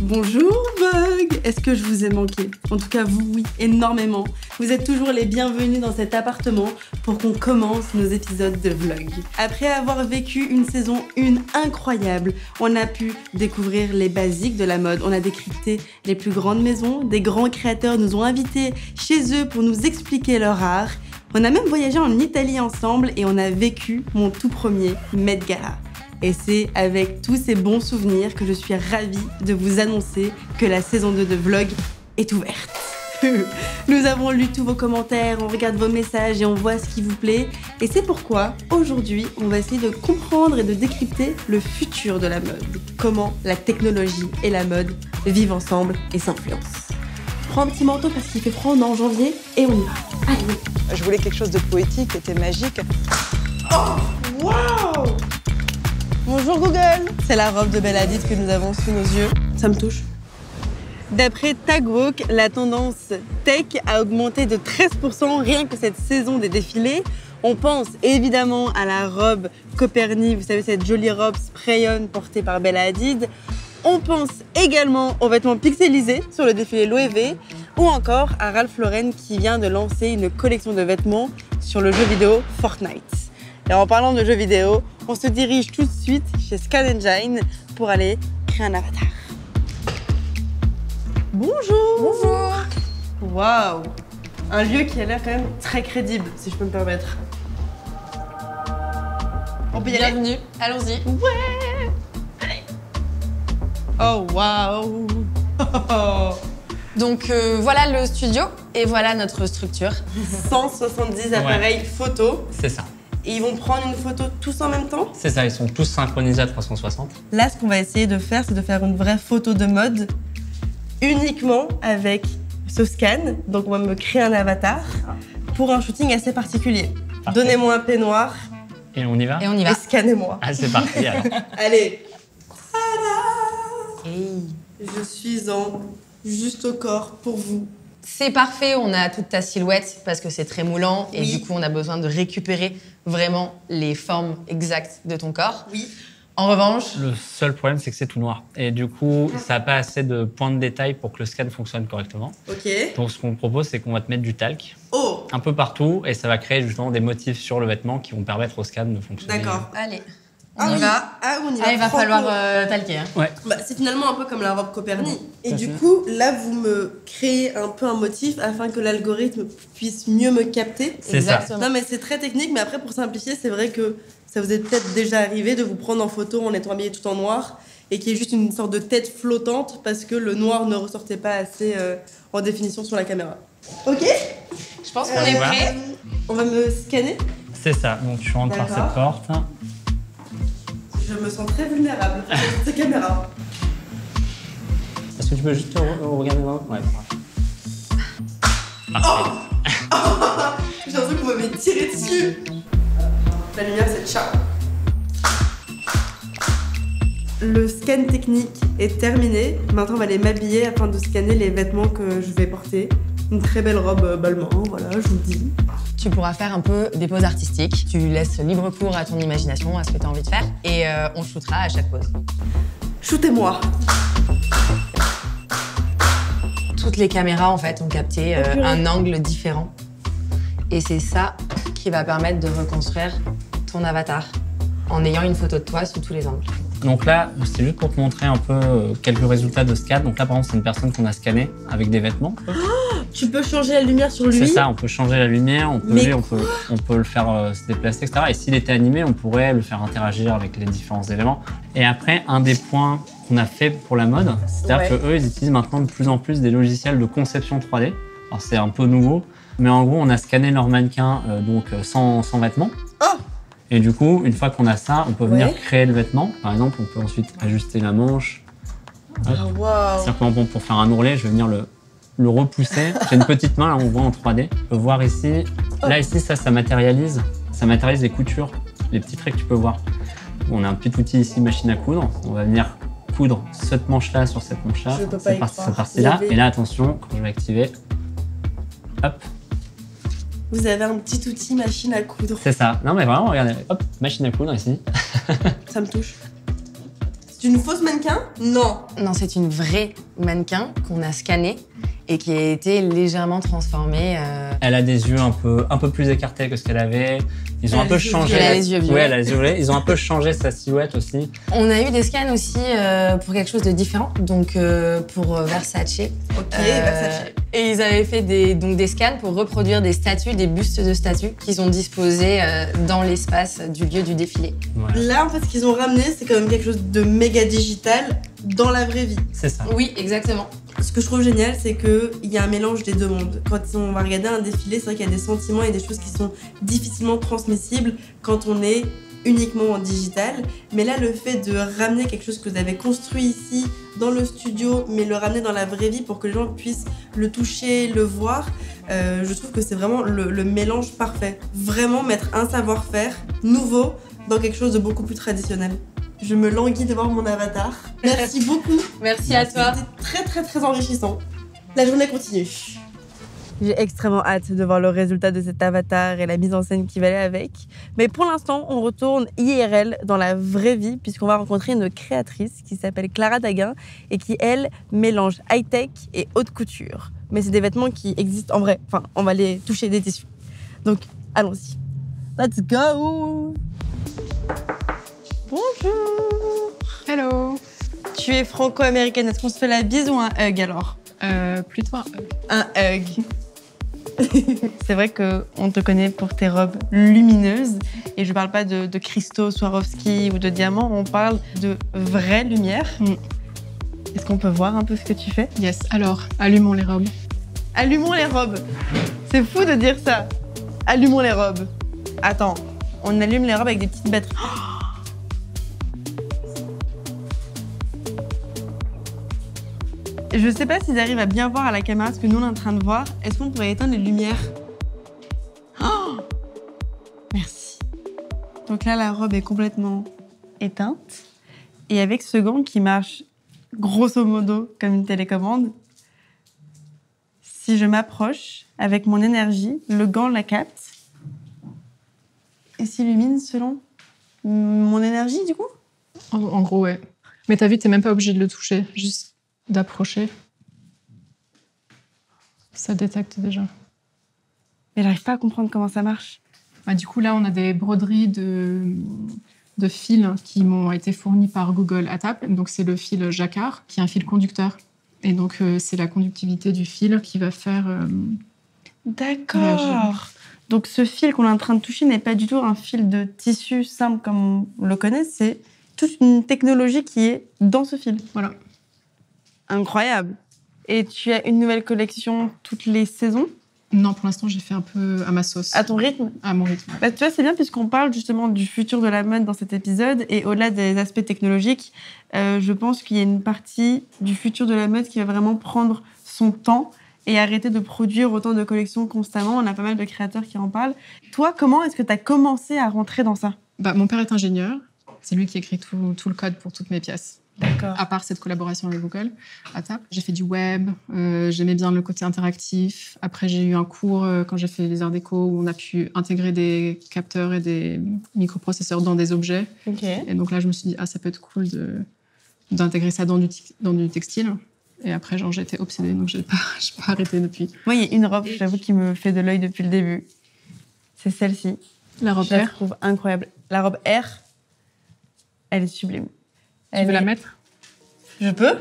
Bonjour Vogue. Est-ce que je vous ai manqué? En tout cas vous, oui, énormément. Vous êtes toujours les bienvenus dans cet appartement pour qu'on commence nos épisodes de vlog. Après avoir vécu une saison 1 incroyable, on a pu découvrir les basiques de la mode, on a décrypté les plus grandes maisons, des grands créateurs nous ont invités chez eux pour nous expliquer leur art. On a même voyagé en Italie ensemble et on a vécu mon tout premier Met Gala. Et c'est avec tous ces bons souvenirs que je suis ravie de vous annoncer que la saison 2 de Vlog est ouverte. Nous avons lu tous vos commentaires, on regarde vos messages et on voit ce qui vous plaît. Et c'est pourquoi, aujourd'hui, on va essayer de comprendre et de décrypter le futur de la mode. Comment la technologie et la mode vivent ensemble et s'influencent. Prends un petit manteau parce qu'il fait froid, on est en janvier et on y va. Allez. Je voulais quelque chose de poétique, qui était magique. Oh, waouh! Bonjour Google. C'est la robe de Bella Hadid que nous avons sous nos yeux. Ça me touche. D'après Tagwalk, la tendance tech a augmenté de 13% rien que cette saison des défilés. On pense évidemment à la robe Copernic, vous savez cette jolie robe spray-on portée par Bella Hadid. On pense également aux vêtements pixelisés sur le défilé Loewe ou encore à Ralph Lauren qui vient de lancer une collection de vêtements sur le jeu vidéo Fortnite. Et en parlant de jeux vidéo, on se dirige tout de suite chez Scan Engine pour aller créer un avatar. Bonjour! Bonjour! Waouh! Un lieu qui a l'air quand même très crédible, si je peux me permettre. On peut y aller? Bienvenue, allons-y. Ouais! Allez! Oh waouh! Donc voilà le studio et voilà notre structure. 170 appareils photo. C'est ça. Et ils vont prendre une photo tous en même temps? C'est ça, ils sont tous synchronisés à 360. Là, ce qu'on va essayer de faire, c'est de faire une vraie photo de mode uniquement avec ce scan. Donc, on va me créer un avatar pour un shooting assez particulier. Parfait. Donnez-moi un peignoir Et on y va? Et on y va. et scannez-moi. Ah, c'est parti alors. Allez. Hey. Je suis en juste au corps pour vous. C'est parfait, on a toute ta silhouette parce que c'est très moulant et Oui. du coup on a besoin de récupérer vraiment les formes exactes de ton corps. Oui. En revanche, Le seul problème, c'est que c'est tout noir. Et du coup, ça n'a pas assez de points de détail pour que le scan fonctionne correctement. Ok. Donc, ce qu'on propose, c'est qu'on va te mettre du talc Oh, un peu partout et ça va créer justement des motifs sur le vêtement qui vont permettre au scan de fonctionner. d'accord. allez, on Ah y oui. va. Ah, on y va. Ah, il va franco. falloir talquer. Hein. Ouais. Bah, c'est finalement un peu comme la robe Copernic. Et Tout à du fait. coup, là, vous me créez un peu un motif afin que l'algorithme puisse mieux me capter. C'est ça. Exactement. Non, mais c'est très technique, mais après, pour simplifier, c'est vrai que ça vous est peut-être déjà arrivé de vous prendre en photo en étant habillé tout en noir et qu'il y ait juste une sorte de tête flottante parce que le noir ne ressortait pas assez en définition sur la caméra. Ok. Je pense qu'on est prêt. On va me scanner. C'est ça. Donc, tu rentres par D'accord. cette porte. Je me sens très vulnérable face à cette caméra. Est-ce que tu peux juste regarder là? Ouais, parfait. J'ai l'impression que vous m'avez tiré dessus. La lumière, c'est ciao. Le scan technique est terminé. Maintenant, on va aller m'habiller afin de scanner les vêtements que je vais porter. Une très belle robe Balmain, voilà, je vous le dis. Tu pourras faire un peu des poses artistiques. Tu laisses libre cours à ton imagination, à ce que tu as envie de faire. Et on shootera à chaque pose. Shootez-moi. Toutes les caméras, en fait, ont capté purée. un angle différent. Et c'est ça qui va permettre de reconstruire ton avatar en ayant une photo de toi sous tous les angles. Donc là, c'est juste pour te montrer un peu quelques résultats de scan. Donc là, par exemple, c'est une personne qu'on a scannée avec des vêtements. Tu peux changer la lumière sur lui. C'est ça, on peut changer la lumière, on peut, Mais lui, on peut le faire se déplacer, etc. Et s'il était animé, on pourrait le faire interagir avec les différents éléments. Et après, un des points qu'on a fait pour la mode, c'est-à-dire Ouais. qu'eux, ils utilisent maintenant de plus en plus des logiciels de conception 3D. Alors c'est un peu nouveau, mais en gros, on a scanné leur mannequin donc sans vêtements. Oh. Et du coup, une fois qu'on a ça, on peut venir Ouais. créer le vêtement. Par exemple, on peut ensuite ajuster la manche. Hop. Ah, waouh. C'est-à-dire que bon, pour faire un ourlet, je vais venir le repousser. J'ai une petite main, là, on voit en 3D. On peut voir ici. Là, ici, ça matérialise. Ça matérialise les coutures, les petits traits que tu peux voir. On a un petit outil ici, machine à coudre. On va venir coudre cette manche-là sur cette manche-là. Je peux pas y croire. Cette partie-là. Vous avez- Et là, attention, quand je vais activer, hop, Vous avez un petit outil machine à coudre. c'est ça. Non, mais vraiment, regardez, hop, machine à coudre ici. Ça me touche. C'est une fausse mannequin? Non. Non, c'est une vraie mannequin qu'on a scannée et qui a été légèrement transformée. Elle a des yeux un peu plus écartés que ce qu'elle avait. Ils ont un peu changé. Elle a les yeux violets. Ouais, elle a les yeux violets. Ils ont un peu changé sa silhouette aussi. On a eu des scans aussi pour quelque chose de différent, donc pour Versace. Ok, Versace. Et ils avaient fait des scans pour reproduire des statues, des bustes de statues qu'ils ont disposés dans l'espace du lieu du défilé. Voilà. Là, en fait, ce qu'ils ont ramené, c'est quand même quelque chose de méga digital dans la vraie vie. C'est ça. Oui, exactement. Ce que je trouve génial, c'est qu'il y a un mélange des deux mondes. Quand on va regarder un défilé, c'est vrai qu'il y a des sentiments et des choses qui sont difficilement transmissibles quand on est uniquement en digital. Mais là, le fait de ramener quelque chose que vous avez construit ici, dans le studio, mais le ramener dans la vraie vie pour que les gens puissent le toucher, le voir, je trouve que c'est vraiment le mélange parfait. Vraiment mettre un savoir-faire nouveau dans quelque chose de beaucoup plus traditionnel. Je me languis de voir mon avatar. Merci beaucoup. Merci à toi. C'était très très très enrichissant. La journée continue. J'ai extrêmement hâte de voir le résultat de cet avatar et la mise en scène qui va aller avec. Mais pour l'instant, on retourne IRL dans la vraie vie puisqu'on va rencontrer une créatrice qui s'appelle Clara Daguin et qui, elle, mélange high-tech et haute couture. Mais c'est des vêtements qui existent en vrai. Enfin, on va les toucher des tissus. Donc, allons-y. Let's go! Bonjour! Hello. Tu es franco-américaine. Est-ce qu'on se fait la bise ou un hug alors? Plutôt un hug. Un hug. C'est vrai qu'on te connaît pour tes robes lumineuses. Et je parle pas de cristaux Swarovski ou de diamants. On parle de vraie lumière. Est-ce qu'on peut voir un peu ce que tu fais? Yes, alors, allumons les robes. Allumons les robes. C'est fou de dire ça. Allumons les robes. Attends, on allume les robes avec des petites batteries. Je sais pas s'ils arrivent à bien voir à la caméra ce que nous on est en train de voir. Est-ce qu'on pourrait éteindre les lumières? Oh, merci. Donc là, la robe est complètement éteinte. Et avec ce gant qui marche grosso modo comme une télécommande, si je m'approche avec mon énergie, le gant la capte et s'illumine selon mon énergie du coup? En gros, ouais. Mais t'as vu, t'es même pas obligé de le toucher, juste d'approcher. Ça détecte déjà. Mais j'arrive pas à comprendre comment ça marche. Bah, du coup, là, on a des broderies de fils qui m'ont été fournis par Google ATAP. Donc, c'est le fil jacquard, qui est un fil conducteur. Et donc, c'est la conductivité du fil qui va faire... D'accord. Donc, ce fil qu'on est en train de toucher n'est pas du tout un fil de tissu simple comme on le connaît. C'est toute une technologie qui est dans ce fil. Voilà. Incroyable. Et tu as une nouvelle collection toutes les saisons? Non, pour l'instant, j'ai fait un peu à ma sauce. À ton rythme? À mon rythme. Bah, tu vois, c'est bien puisqu'on parle justement du futur de la mode dans cet épisode. Et au-delà des aspects technologiques, je pense qu'il y a une partie du futur de la mode qui va vraiment prendre son temps et arrêter de produire autant de collections constamment. On a pas mal de créateurs qui en parlent. Toi, comment est-ce que tu as commencé à rentrer dans ça? Bah, mon père est ingénieur. C'est lui qui écrit tout le code pour toutes mes pièces. D'accord. À part cette collaboration avec Google, ATAP. J'ai fait du web, j'aimais bien le côté interactif. Après, j'ai eu un cours quand j'ai fait les arts déco où on a pu intégrer des capteurs et des microprocesseurs dans des objets. Ok. Et donc là, je me suis dit, ça peut être cool d'intégrer ça dans du textile. Et après, j'ai été obsédée, donc je n'ai pas arrêté depuis. Moi, il y a une robe, j'avoue, qui me fait de l'œil depuis le début. C'est celle-ci. La robe Je la R. trouve incroyable. La robe R, elle est sublime. Tu veux la mettre? Je peux?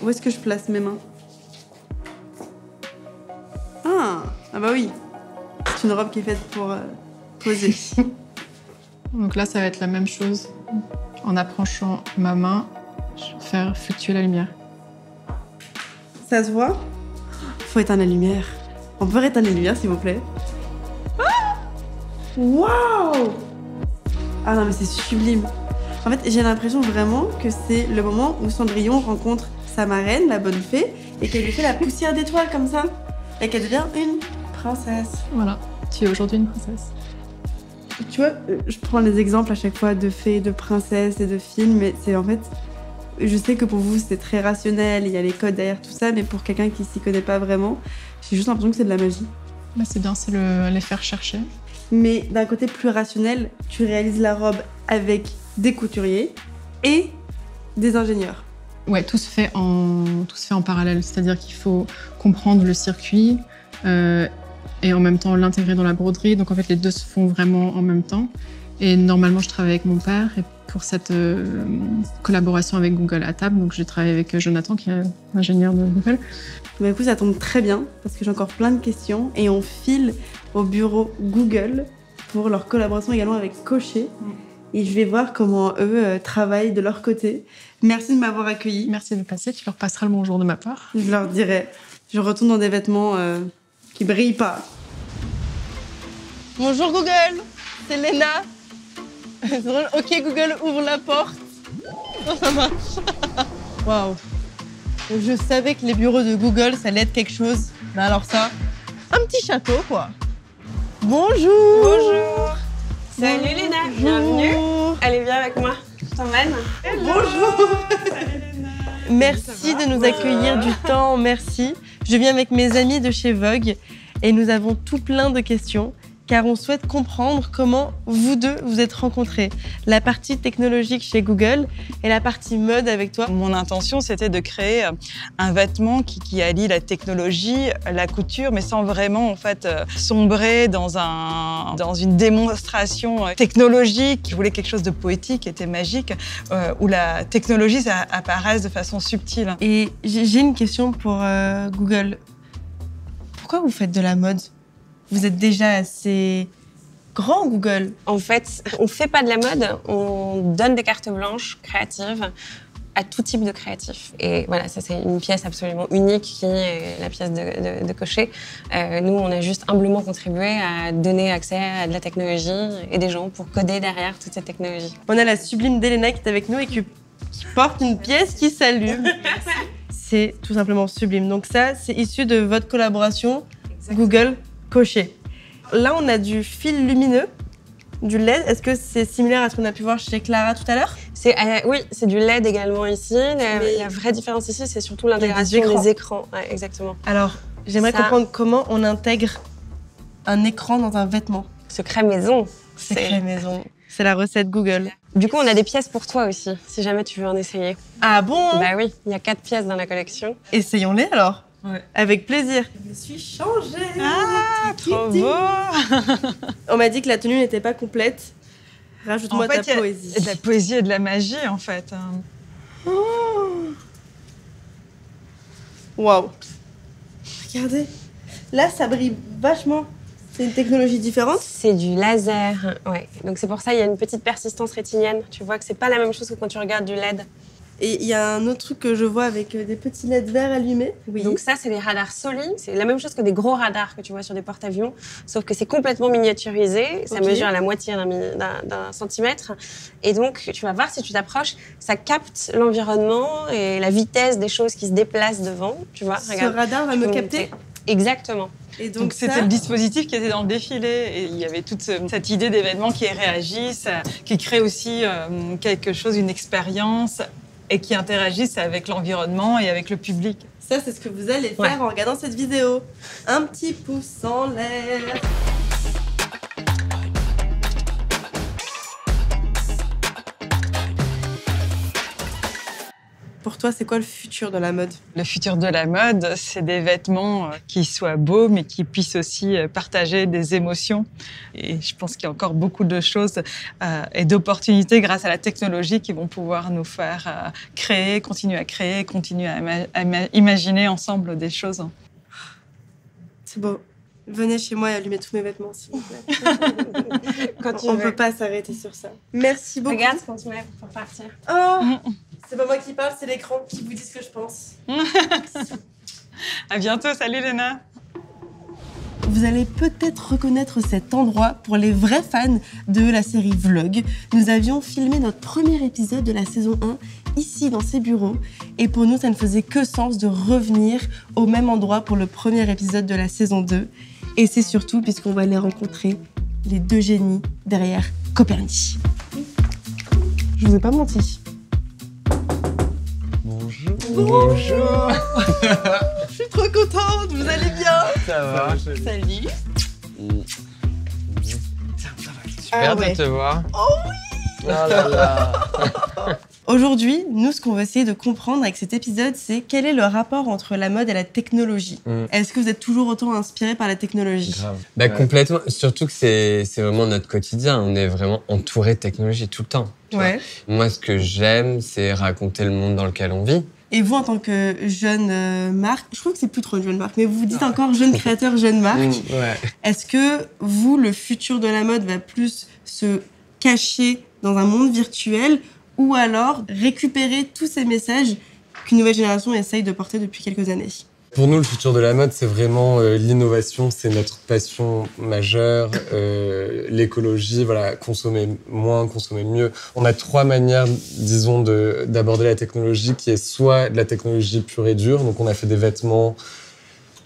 Où est-ce que je place mes mains? Ah bah oui. C'est une robe qui est faite pour poser. Donc là, ça va être la même chose. En approchant ma main, je vais faire fluctuer la lumière. Ça se voit? Faut éteindre la lumière. On peut éteindre la lumière, s'il vous plaît? Waouh! Ah non, mais c'est sublime. En fait, j'ai l'impression vraiment que c'est le moment où Cendrillon rencontre sa marraine, la bonne fée, et qu'elle lui fait la poussière d'étoiles comme ça, et qu'elle devient une princesse. Voilà, tu es aujourd'hui une princesse. Tu vois, je prends des exemples à chaque fois de fées, de princesses et de films, mais c'est en fait... Je sais que pour vous, c'est très rationnel, il y a les codes derrière tout ça, mais pour quelqu'un qui s'y connaît pas vraiment, j'ai juste l'impression que c'est de la magie. Bah, c'est bien, c'est les faire chercher. Mais d'un côté plus rationnel, tu réalises la robe avec des couturiers et des ingénieurs. Ouais, tout se fait en parallèle. C'est-à-dire qu'il faut comprendre le circuit et en même temps l'intégrer dans la broderie. Donc en fait, les deux se font vraiment en même temps. Et normalement, je travaille avec mon père. Et pour cette collaboration avec Google à table, donc j'ai travaillé avec Jonathan, qui est ingénieur de Google. Bah, écoute, ça tombe très bien parce que j'ai encore plein de questions et on file au bureau Google pour leur collaboration également avec Cocher. Et je vais voir comment eux travaillent de leur côté. Merci de m'avoir accueilli. Merci de passer. Tu leur passeras le bonjour de ma part. Je leur dirai. Je retourne dans des vêtements qui brillent pas. Bonjour Google, c'est Léna. C'est drôle. Ok Google, ouvre la porte. Oh, ça marche. Waouh. Je savais que les bureaux de Google, ça allait être quelque chose. Mais alors ça, un petit château quoi. Bonjour. Bonjour. Salut Léna, bienvenue. Allez, viens avec moi, je t'emmène. Bonjour. Merci de nous accueillir du temps, merci. Je viens avec mes amis de chez Vogue et nous avons tout plein de questions car on souhaite comprendre comment vous deux vous êtes rencontrés. La partie technologique chez Google et la partie mode avec toi. Mon intention, c'était de créer un vêtement qui allie la technologie, la couture, mais sans vraiment en fait sombrer dans une démonstration technologique. Je voulais quelque chose de poétique, qui était magique, où la technologie ça apparaisse de façon subtile. Et j'ai une question pour Google. Pourquoi vous faites de la mode ? Vous êtes déjà assez grand, Google. En fait, on fait pas de la mode, on donne des cartes blanches créatives à tout type de créatifs. Et voilà, ça c'est une pièce absolument unique qui est la pièce de Cocher. Nous, on a juste humblement contribué à donner accès à de la technologie et des gens pour coder derrière toute cette technologie. On a la sublime Delena qui est avec nous et qui porte une pièce qui s'allume. C'est tout simplement sublime. Donc ça, c'est issu de votre collaboration Google Cocher. Là, on a du fil lumineux, du LED. Est-ce que c'est similaire à ce qu'on a pu voir chez Clara tout à l'heure ? Oui, c'est du LED également ici. La vraie différence ici, c'est surtout l'intégration des écrans. Ouais, exactement. Alors, j'aimerais comprendre comment on intègre un écran dans un vêtement. Secret maison. Secret maison. C'est la recette Google. Du coup, on a des pièces pour toi aussi, si jamais tu veux en essayer. Ah bon ? Bah oui, il y a 4 pièces dans la collection. Essayons-les alors. Ouais. Avec plaisir. Je me suis changée. Ah, trop beau. On m'a dit que la tenue n'était pas complète. Rajoute-moi ta poésie. Il y a de la poésie et de la magie, en fait. Waouh. Regardez. Là, ça brille vachement. C'est une technologie différente ? C'est du laser, ouais. Donc c'est pour ça qu'il y a une petite persistance rétinienne. Tu vois que c'est pas la même chose que quand tu regardes du LED. Et il y a un autre truc que je vois avec des petits LED verts allumés. Oui. Donc ça, c'est des radars Soli. C'est la même chose que des gros radars que tu vois sur des porte-avions, sauf que c'est complètement miniaturisé. Ça mesure à la moitié d'un centimètre. Et donc, tu vas voir, si tu t'approches, ça capte l'environnement et la vitesse des choses qui se déplacent devant. Tu vois, regarde. Ce radar va me capter ? Exactement. Et donc c'était le dispositif qui était dans le défilé. Et il y avait toute cette idée d'événements qui réagissent, qui créent aussi quelque chose, une expérience, et qui interagissent avec l'environnement et avec le public. Ça, c'est ce que vous allez faire en regardant cette vidéo. Un petit pouce en l'air. Pour toi, c'est quoi le futur de la mode ? Le futur de la mode, c'est des vêtements qui soient beaux, mais qui puissent aussi partager des émotions. Et je pense qu'il y a encore beaucoup de choses et d'opportunités grâce à la technologie qui vont pouvoir nous faire continuer à imaginer ensemble des choses. C'est beau. Venez chez moi et allumez tous mes vêtements, s'il vous plaît. On ne peut pas s'arrêter sur ça. Merci beaucoup. Regarde ce qu'on te met pour partir. Oh, c'est pas moi qui parle, c'est l'écran qui vous dit ce que je pense. À bientôt, salut Léna. Vous allez peut-être reconnaître cet endroit pour les vrais fans de la série Vlog. Nous avions filmé notre premier épisode de la saison 1 ici dans ces bureaux. Et pour nous, ça ne faisait que sens de revenir au même endroit pour le premier épisode de la saison 2. Et c'est surtout puisqu'on va aller rencontrer les deux génies derrière Copernic. Je vous ai pas menti. Bonjour. Bonjour. Je suis trop contente, vous allez bien? Ça va. Salut. Super de te voir. Oh oui. Oh là là. Aujourd'hui, nous, ce qu'on va essayer de comprendre avec cet épisode, c'est quel est le rapport entre la mode et la technologie. Est-ce que vous êtes toujours autant inspiré par la technologie? Grave. Bah, complètement. Surtout que c'est vraiment notre quotidien. On est vraiment entouré de technologie tout le temps. tu vois. Ouais. Moi, ce que j'aime, c'est raconter le monde dans lequel on vit. Et vous, en tant que jeune marque, je trouve que c'est plus trop une jeune marque, mais vous vous dites encore jeune créateur, jeune marque. Ouais. Est-ce que vous, le futur de la mode va plus se cacher dans un monde virtuel ou alors récupérer tous ces messages qu'une nouvelle génération essaye de porter depuis quelques années? Pour nous, le futur de la mode, c'est vraiment l'innovation, c'est notre passion majeure, l'écologie, voilà, consommer moins, consommer mieux. On a 3 manières, disons, d'aborder la technologie, qui est soit de la technologie pure et dure, donc on a fait des vêtements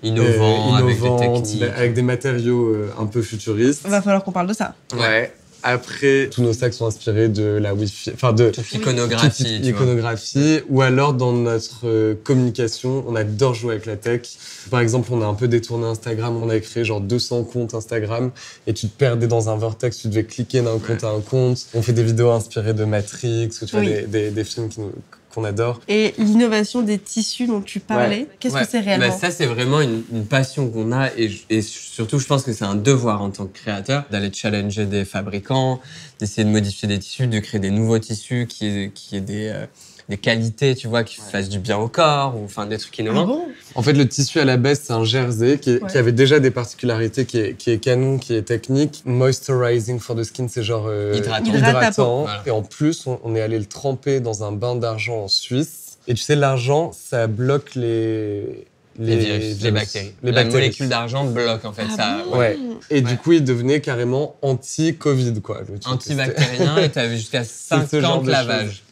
Innovants, avec des techniques. avec des matériaux un peu futuristes. Va falloir qu'on parle de ça. Ouais. Après, tous nos sacs sont inspirés de la Wi-Fi, enfin de Toute l'iconographie. toute tu vois. l'iconographie, ou alors dans notre communication, on adore jouer avec la tech. Par exemple, on a un peu détourné Instagram, on a créé genre 200 comptes Instagram, et tu te perdais dans un vortex, tu devais cliquer d'un compte à un compte. On fait des vidéos inspirées de Matrix, ou tu vois, des films qu'on adore. Et l'innovation des tissus dont tu parlais, qu'est-ce que c'est réellement? Bah, ça, c'est vraiment une passion qu'on a et surtout, je pense que c'est un devoir en tant que créateur d'aller challenger des fabricants, d'essayer de modifier des tissus, de créer des nouveaux tissus qui aient des qualités, tu vois, qui fassent du bien au corps ou enfin des trucs innovants. Ah bon? En fait, le tissu à la base, c'est un jersey qui avait déjà des particularités, qui est canon, qui est technique. Moisturizing for the skin, c'est genre Hydratant. Voilà. Et en plus, on est allé le tremper dans un bain d'argent en Suisse. Et tu sais, l'argent, ça bloque les virus, les bactéries. Les La bactéries. molécule d'argent bloque en fait ça. Ouais. Et du coup, il devenait carrément anti-Covid, quoi. le truc. Antibactérien et t'avais jusqu'à ce genre 50 de lavages.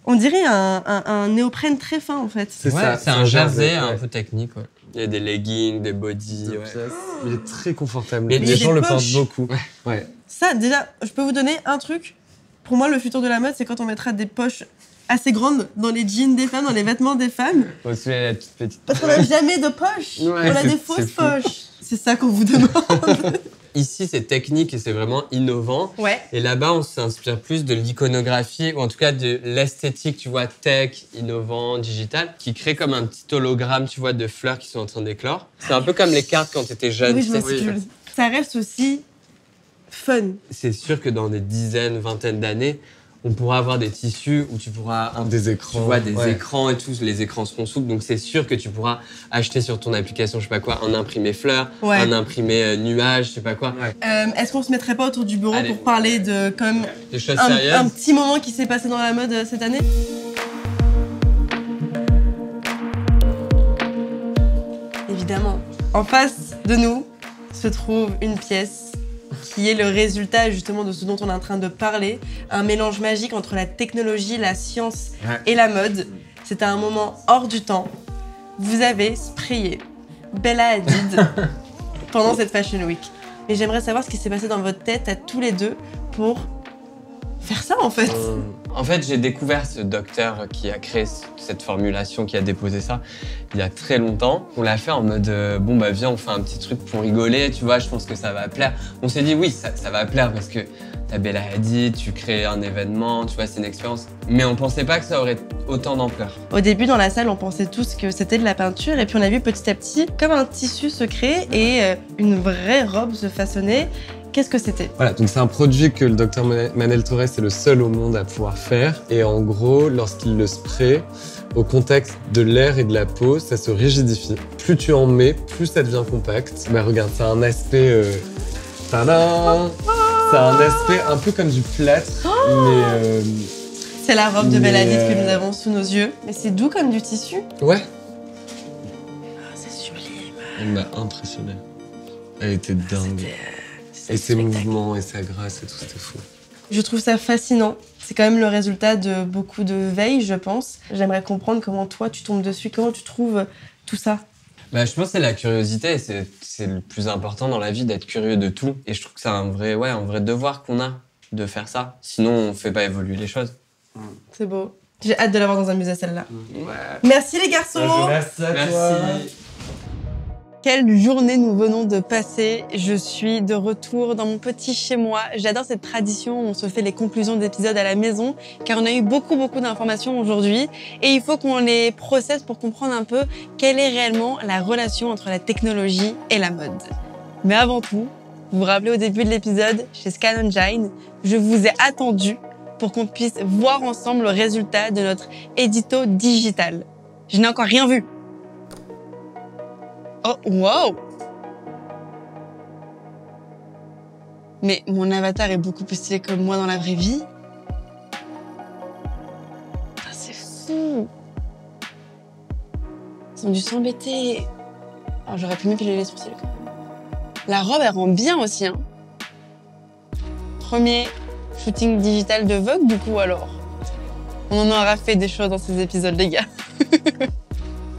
On dirait un néoprène très fin, en fait. C'est Ouais, ça. c'est un jersey un ouais. peu technique. Ouais. Il y a des leggings, des bodys. De Ouais. pièces. Il est très confortable. Et Les des gens le poches. portent beaucoup. Ouais. Ça, déjà, je peux vous donner un truc. Pour moi, le futur de la mode, c'est quand on mettra des poches assez grandes dans les jeans des femmes, dans les vêtements des femmes. Faut se la petite petite. Parce qu'on n'a jamais de poches. Ouais, On a c'est- des fausses c'est fou. poches. C'est ça qu'on vous demande. Ici, c'est technique et c'est vraiment innovant. Ouais. Et là-bas, on s'inspire plus de l'iconographie, ou en tout cas de l'esthétique, tu vois, tech, innovant, digital, qui crée comme un petit hologramme, tu vois, de fleurs qui sont en train d'éclore. C'est un peu comme les cartes quand tu étais jeune. Oui, tu je sais, vois ce que tu veux dire. Ça reste aussi fun. c'est sûr que dans des dizaines, vingtaines d'années, on pourra avoir des tissus où tu pourras Des écrans. tu vois, des Ouais. écrans et tout, les écrans seront souples, donc c'est sûr que tu pourras acheter sur ton application, je sais pas quoi, un imprimé fleurs, Ouais. un imprimé nuage, je sais pas quoi. Est-ce qu'on se mettrait pas autour du bureau Allez. pour parler de comme Des choses un sérieuses. petit moment qui s'est passé dans la mode cette année? Évidemment. En face de nous se trouve une pièce qui est le résultat justement de ce dont on est en train de parler, un mélange magique entre la technologie, la science et la mode. C'était un moment hors du temps. Vous avez sprayé Bella Hadid pendant cette Fashion Week. Mais j'aimerais savoir ce qui s'est passé dans votre tête à tous les deux pour faire ça en fait. En fait, j'ai découvert ce docteur qui a créé cette formulation, qui a déposé ça il y a très longtemps. On l'a fait en mode bon bah viens, on fait un petit truc pour rigoler, tu vois, je pense que ça va plaire. On s'est dit oui, ça va plaire parce que t'as Bella Hadid, tu crées un événement, tu vois, c'est une expérience. Mais on pensait pas que ça aurait autant d'ampleur. Au début, dans la salle, on pensait tous que c'était de la peinture et puis on a vu petit à petit comme un tissu se créer et une vraie robe se façonner. Qu'est-ce que c'était? Voilà, donc c'est un produit que le docteur Manel Torres est le seul au monde à pouvoir faire. Et en gros, lorsqu'il le spray, au contact de l'air et de la peau, ça se rigidifie. Plus tu en mets, plus ça devient compact. Bah regarde, ça a un aspect... tadam! Ça a un aspect un peu comme du plâtre, mais... C'est la robe de Bella Hadid Mais, que nous avons sous nos yeux. Mais c'est doux comme du tissu. Ouais. C'est sublime. Elle m'a impressionné. Elle était dingue. Et ses mouvements et sa grâce et tout, c'était fou. Je trouve ça fascinant. C'est quand même le résultat de beaucoup de veille, je pense. J'aimerais comprendre comment toi, tu tombes dessus, comment tu trouves tout ça. Bah, je pense que c'est la curiosité, c'est le plus important dans la vie, d'être curieux de tout. Et je trouve que c'est un vrai devoir qu'on a de faire ça. Sinon, on fait pas évoluer les choses. C'est beau. J'ai hâte de l'avoir dans un musée, celle-là. Merci les garçons. Merci à toi. Merci. Quelle journée nous venons de passer. Je suis de retour dans mon petit chez-moi. J'adore cette tradition où on se fait les conclusions d'épisodes à la maison car on a eu beaucoup d'informations aujourd'hui et il faut qu'on les processe pour comprendre un peu quelle est réellement la relation entre la technologie et la mode. Mais avant tout, vous vous rappelez au début de l'épisode, chez Scan Engine, je vous ai attendu pour qu'on puisse voir ensemble le résultat de notre édito digital. Je n'ai encore rien vu. Oh, wow! Mais mon avatar est beaucoup plus stylé que moi dans la vraie vie. Putain, c'est fou! Ils ont dû s'embêter. Alors, j'aurais pu m'épiler les sourcils quand même. La robe, elle rend bien aussi, hein. Premier shooting digital de Vogue, du coup, alors. On en aura fait des choses dans ces épisodes, les gars.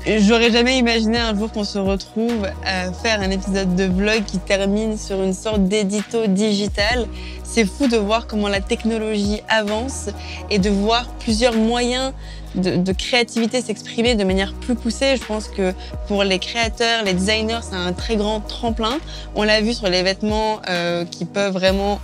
J'aurais jamais imaginé un jour qu'on se retrouve à faire un épisode de vlog qui termine sur une sorte d'édito digital. C'est fou de voir comment la technologie avance et de voir plusieurs moyens de créativité s'exprimer de manière plus poussée. Je pense que pour les créateurs, les designers, c'est un très grand tremplin. On l'a vu sur les vêtements qui peuvent vraiment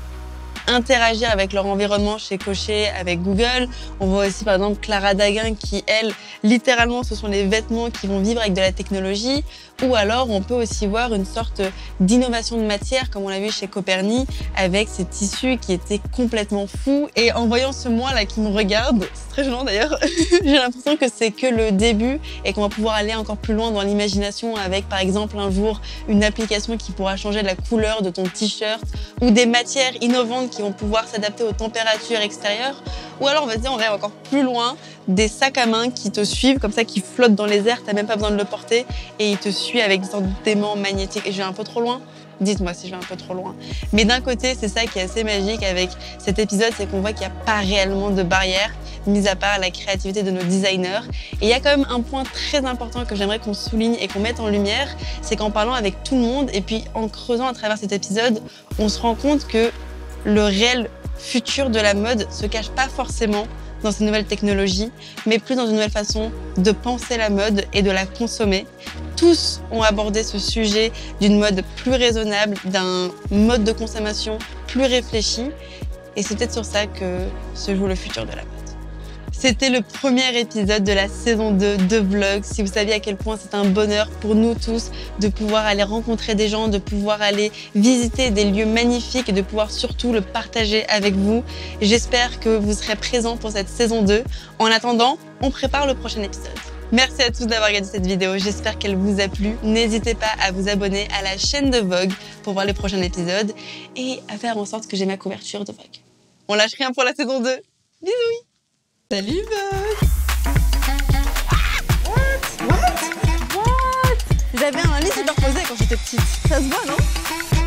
interagir avec leur environnement chez Cocher, avec Google. On voit aussi par exemple Clara Daguin qui, elle, littéralement, ce sont les vêtements qui vont vivre avec de la technologie. Ou alors, on peut aussi voir une sorte d'innovation de matière, comme on l'a vu chez Coperni, avec ces tissus qui étaient complètement fous. Et en voyant ce moi-là qui me regarde, c'est très gênant d'ailleurs, j'ai l'impression que c'est que le début et qu'on va pouvoir aller encore plus loin dans l'imagination avec, par exemple, un jour, une application qui pourra changer la couleur de ton t-shirt ou des matières innovantes qui vont pouvoir s'adapter aux températures extérieures. Ou alors, on va se dire, on rêve encore plus loin, des sacs à main qui te suivent, comme ça, qui flottent dans les airs, t'as même pas besoin de le porter, et il te suit avec des sortes d'aimants magnétiques. Et je vais un peu trop loin? Dites-moi si je vais un peu trop loin. Mais d'un côté, c'est ça qui est assez magique avec cet épisode, c'est qu'on voit qu'il n'y a pas réellement de barrière, mis à part la créativité de nos designers. Et il y a quand même un point très important que j'aimerais qu'on souligne et qu'on mette en lumière, c'est qu'en parlant avec tout le monde, et puis en creusant à travers cet épisode, on se rend compte que le réel futur de la mode se cache pas forcément dans ces nouvelles technologies, mais plus dans une nouvelle façon de penser la mode et de la consommer. Tous ont abordé ce sujet d'une mode plus raisonnable, d'un mode de consommation plus réfléchi, et c'est peut-être sur ça que se joue le futur de la mode. C'était le premier épisode de la saison 2 de Vlog. Si vous saviez à quel point c'est un bonheur pour nous tous de pouvoir aller rencontrer des gens, de pouvoir aller visiter des lieux magnifiques et de pouvoir surtout le partager avec vous. J'espère que vous serez présents pour cette saison 2. En attendant, on prépare le prochain épisode. Merci à tous d'avoir regardé cette vidéo, j'espère qu'elle vous a plu. N'hésitez pas à vous abonner à la chaîne de Vogue pour voir les prochains épisodes et à faire en sorte que j'ai ma couverture de Vogue. On lâche rien pour la saison 2. Bisous. Salut Vogue. What? J'avais un lit superposé quand j'étais petite. Ça se voit, non?